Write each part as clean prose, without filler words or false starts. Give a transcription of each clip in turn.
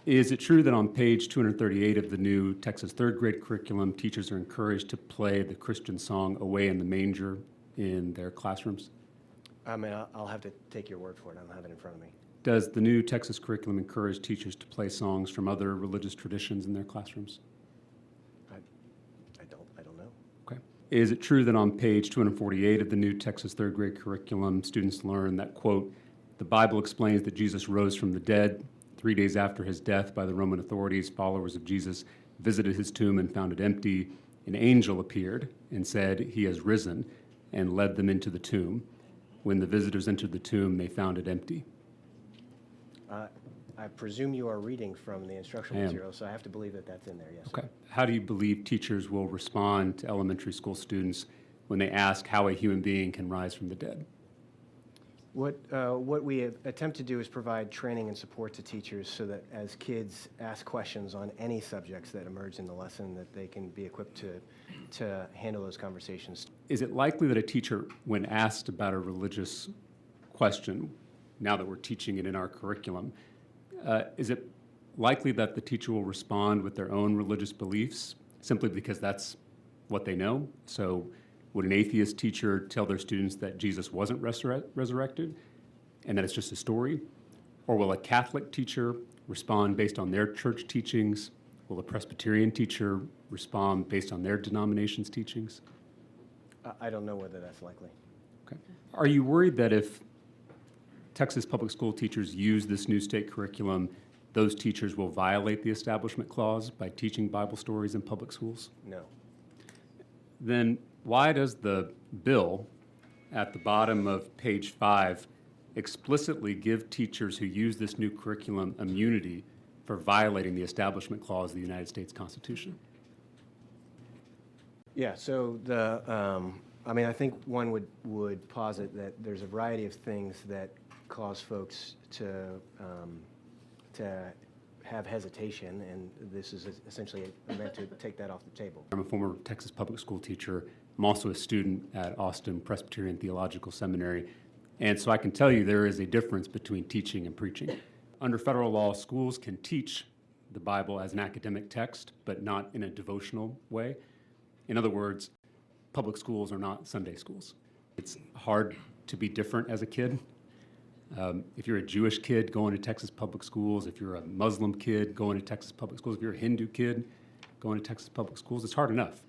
Is it true that on page 238 of the new Texas third grade curriculum, teachers are encouraged to play the Christian song Away in the Manger in their classrooms? I mean, I'll have to take your word for it. I don't have it in front of me. Does the new Texas curriculum encourage teachers to play songs from other religious traditions in their classrooms? I don't know. Okay. Is it true that on page 248 of the new Texas third grade curriculum, students learn that, quote, the Bible explains that Jesus rose from the dead. 3 days after his death by the Roman authorities, followers of Jesus visited his tomb and found it empty. An angel appeared and said, he has risen, and led them into the tomb. When the visitors entered the tomb, they found it empty. I presume you are reading from the instructional material, so I have to believe that that's in there, yes. Okay. How do you believe teachers will respond to elementary school students when they ask how a human being can rise from the dead? What we attempt to do is provide training and support to teachers so that as kids ask questions on any subjects that emerge in the lesson, that they can be equipped to handle those conversations. Is it likely that a teacher, when asked about a religious question, now that we're teaching it in our curriculum, is it likely that the teacher will respond with their own religious beliefs simply because that's what they know? So would an atheist teacher tell their students that Jesus wasn't resurrected and that it's just a story? Or will a Catholic teacher respond based on their church teachings? Will a Presbyterian teacher respond based on their denomination's teachings? I don't know whether that's likely. Okay. Are you worried that if Texas public school teachers use this new state curriculum, those teachers will violate the Establishment Clause by teaching Bible stories in public schools? No. Then why does the bill at the bottom of page 5 explicitly give teachers who use this new curriculum immunity for violating the Establishment Clause of the United States Constitution? Yeah, so I think one would posit that there's a variety of things that cause folks to have hesitation, and this is essentially meant to take that off the table. I'm a former Texas public school teacher. I'm also a student at Austin Presbyterian Theological Seminary, and so I can tell you there is a difference between teaching and preaching. Under federal law, schools can teach the Bible as an academic text, but not in a devotional way. In other words, public schools are not Sunday schools. It's hard to be different as a kid. If you're a Jewish kid going to Texas public schools, if you're a Muslim kid going to Texas public schools, if you're a Hindu kid going to Texas public schools, it's hard enough.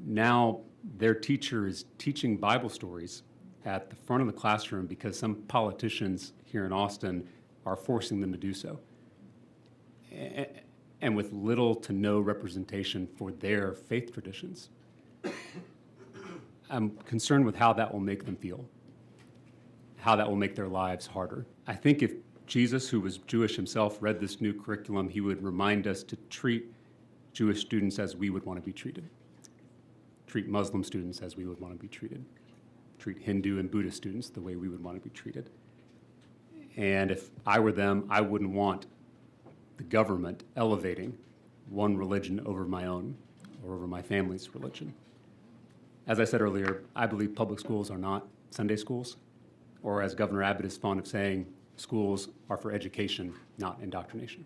Now their teacher is teaching Bible stories at the front of the classroom because some politicians here in Austin are forcing them to do so, and with little to no representation for their faith traditions. I'm concerned with how that will make them feel, how that will make their lives harder. I think if Jesus, who was Jewish himself, read this new curriculum, he would remind us to treat Jewish students as we would want to be treated, treat Muslim students as we would want to be treated, treat Hindu and Buddhist students the way we would want to be treated. And if I were them, I wouldn't want the government elevating one religion over my own or over my family's religion. As I said earlier, I believe public schools are not Sunday schools, or as Governor Abbott is fond of saying, schools are for education, not indoctrination.